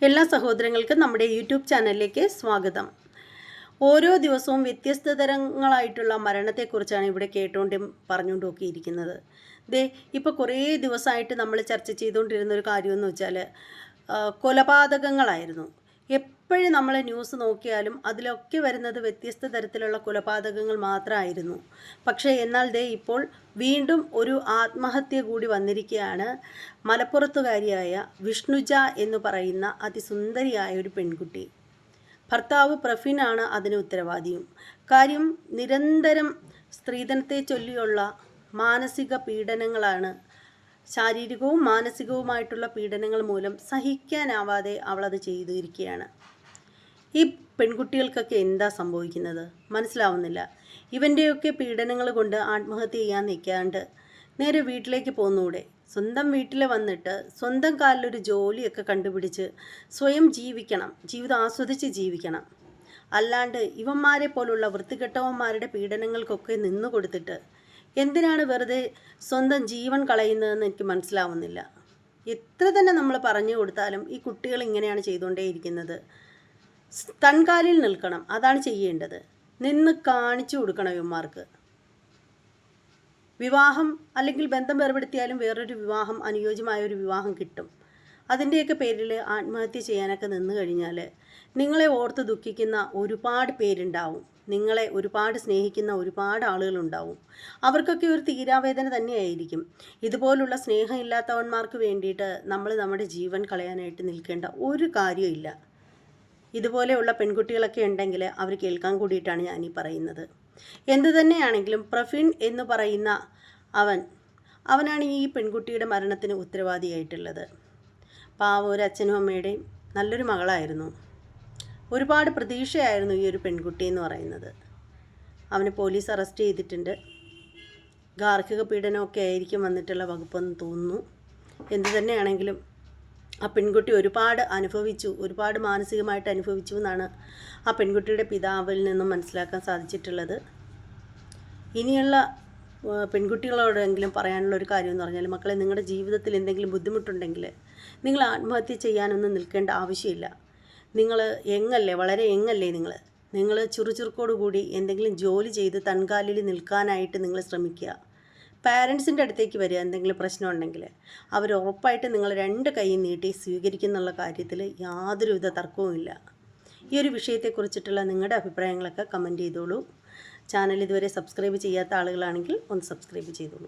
എല്ലാ സഹോദരങ്ങൾക്കും നമ്മുടെ യൂട്യൂബ് ചാനലിലേക്ക് സ്വാഗതം. ഓരോ ദിവസവും വ്യത്യസ്ത തരങ്ങളായിട്ടുള്ള മരണത്തെക്കുറിച്ചാണ് ഇവിടെ കേട്ടുകൊണ്ടും പറഞ്ഞുകൊണ്ടും ഒക്കെ ഇരിക്കുന്നത്. ഇപ്പോൾ കുറേ ദിവസമായിട്ട് നമ്മൾ ചർച്ച ചെയ്തുകൊണ്ടിരുന്ന ഒരു കാര്യമെന്ന് വെച്ചാൽ കൊലപാതകങ്ങളായിരുന്നു. എപ്പോഴും നമ്മൾ ന്യൂസ് നോക്കിയാലും അതിലൊക്കെ വരുന്നത് വ്യത്യസ്ത തരത്തിലുള്ള കൊലപാതകങ്ങൾ മാത്രമായിരുന്നു. പക്ഷേ എന്നാൽ ഇപ്പോൾ വീണ്ടും ഒരു ആത്മഹത്യ കൂടി വന്നിരിക്കുകയാണ്. മലപ്പുറത്തുകാരിയായ വിഷ്ണുജ എന്ന് പറയുന്ന അതിസുന്ദരിയായ ഒരു പെൺകുട്ടി. ഭർത്താവ് പ്രഫിനാണ് അതിന് ഉത്തരവാദിയും. കാര്യം നിരന്തരം സ്ത്രീധനത്തെ ചൊല്ലിയുള്ള മാനസിക പീഡനങ്ങളാണ്. ശാരീരികവും മാനസികവുമായിട്ടുള്ള പീഡനങ്ങൾ മൂലം സഹിക്കാനാവാതെ അവളത് ചെയ്തിരിക്കുകയാണ്. ഈ പെൺകുട്ടികൾക്കൊക്കെ എന്താ സംഭവിക്കുന്നത് മനസ്സിലാവുന്നില്ല. ഇവൻ്റെയൊക്കെ പീഡനങ്ങൾ കൊണ്ട് ആത്മഹത്യ ചെയ്യാൻ നിൽക്കാണ്ട് നേരെ വീട്ടിലേക്ക് പോകുന്നൂടെ? സ്വന്തം വീട്ടിൽ വന്നിട്ട് സ്വന്തം കാലിലൊരു ജോലിയൊക്കെ കണ്ടുപിടിച്ച് സ്വയം ജീവിക്കണം, ജീവിതം ആസ്വദിച്ച് ജീവിക്കണം. അല്ലാണ്ട് ഇവന്മാരെ പോലുള്ള വൃത്തികെട്ടവന്മാരുടെ പീഡനങ്ങൾക്കൊക്കെ നിന്നു കൊടുത്തിട്ട് എന്തിനാണ് വെറുതെ സ്വന്തം ജീവൻ കളയുന്നതെന്ന് എനിക്ക് മനസ്സിലാവുന്നില്ല. എത്ര തന്നെ നമ്മൾ പറഞ്ഞു കൊടുത്താലും ഈ കുട്ടികൾ ഇങ്ങനെയാണ് ചെയ്തുകൊണ്ടേയിരിക്കുന്നത്. തൻകാലിൽ നിൽക്കണം, അതാണ് ചെയ്യേണ്ടത്. നിന്ന് കാണിച്ചു കൊടുക്കണം ഇവന്മാർക്ക്. വിവാഹം അല്ലെങ്കിൽ ബന്ധം വേർപെടുത്തിയാലും വേറൊരു വിവാഹം, അനുയോജ്യമായ ഒരു വിവാഹം കിട്ടും. അതിൻ്റെയൊക്കെ പേരിൽ ആത്മഹത്യ ചെയ്യാനൊക്കെ നിന്ന് കഴിഞ്ഞാൽ നിങ്ങളെ ഓർത്ത് ദുഃഖിക്കുന്ന ഒരുപാട് പേരുണ്ടാവും. നിങ്ങളെ ഒരുപാട് സ്നേഹിക്കുന്ന ഒരുപാട് ആളുകളുണ്ടാവും. അവർക്കൊക്കെ ഒരു തീരാവേദന തന്നെയായിരിക്കും. ഇതുപോലുള്ള സ്നേഹമില്ലാത്തവന്മാർക്ക് വേണ്ടിയിട്ട് നമ്മൾ നമ്മുടെ ജീവൻ കളയാനായിട്ട് നിൽക്കേണ്ട ഒരു കാര്യമില്ല. ഇതുപോലെയുള്ള പെൺകുട്ടികളൊക്കെ ഉണ്ടെങ്കിൽ അവർ കേൾക്കാൻ കൂടിയിട്ടാണ് ഞാനീ പറയുന്നത്. എന്തു തന്നെയാണെങ്കിലും പ്രഫിൻ എന്ന് പറയുന്ന അവനാണ് ഈ പെൺകുട്ടിയുടെ മരണത്തിന് ഉത്തരവാദിയായിട്ടുള്ളത്. പാവം ഒരു അച്ഛനും അമ്മയുടെയും നല്ലൊരു മകളായിരുന്നു. ഒരുപാട് പ്രതീക്ഷയായിരുന്നു ഈ ഒരു പെൺകുട്ടി എന്ന് പറയുന്നത്. അവനെ പോലീസ് അറസ്റ്റ് ചെയ്തിട്ടുണ്ട്. ഗാർഹിക പീഡനമൊക്കെ ആയിരിക്കും വന്നിട്ടുള്ള വകുപ്പെന്ന് തോന്നുന്നു. എന്തു തന്നെയാണെങ്കിലും ആ പെൺകുട്ടി ഒരുപാട് അനുഭവിച്ചു, ഒരുപാട് മാനസികമായിട്ട് അനുഭവിച്ചു എന്നാണ് ആ പെൺകുട്ടിയുടെ പിതാവിൽ നിന്നും മനസ്സിലാക്കാൻ സാധിച്ചിട്ടുള്ളത്. ഇനിയുള്ള പെൺകുട്ടികളോടെങ്കിലും പറയാനുള്ള ഒരു കാര്യം എന്ന് പറഞ്ഞാൽ, മക്കളെ, നിങ്ങളുടെ ജീവിതത്തിൽ എന്തെങ്കിലും ബുദ്ധിമുട്ടുണ്ടെങ്കിൽ നിങ്ങൾ ആത്മഹത്യ ചെയ്യാനൊന്നും നിൽക്കേണ്ട ആവശ്യമില്ല. നിങ്ങൾ യങ്ങല്ലേ, വളരെ യങ്ങല്ലേ. നിങ്ങൾ ചുറുചുറുക്കോടുകൂടി എന്തെങ്കിലും ജോലി ചെയ്ത് തൻകാലിൽ നിൽക്കാനായിട്ട് നിങ്ങൾ ശ്രമിക്കുക. പാരൻസിൻ്റെ അടുത്തേക്ക് വരിക. എന്തെങ്കിലും പ്രശ്നമുണ്ടെങ്കിൽ അവർ ഉറപ്പായിട്ട് നിങ്ങൾ രണ്ട് കൈ നീട്ടി സ്വീകരിക്കുന്നുള്ള കാര്യത്തിൽ യാതൊരുവിധ തർക്കവുമില്ല. ഈ ഒരു വിഷയത്തെക്കുറിച്ചിട്ടുള്ള നിങ്ങളുടെ അഭിപ്രായങ്ങളൊക്കെ കമൻറ്റ് ചെയ്തോളൂ. ചാനൽ ഇതുവരെ സബ്സ്ക്രൈബ് ചെയ്യാത്ത ആളുകളാണെങ്കിൽ ഒന്ന് സബ്സ്ക്രൈബ് ചെയ്തോളൂ.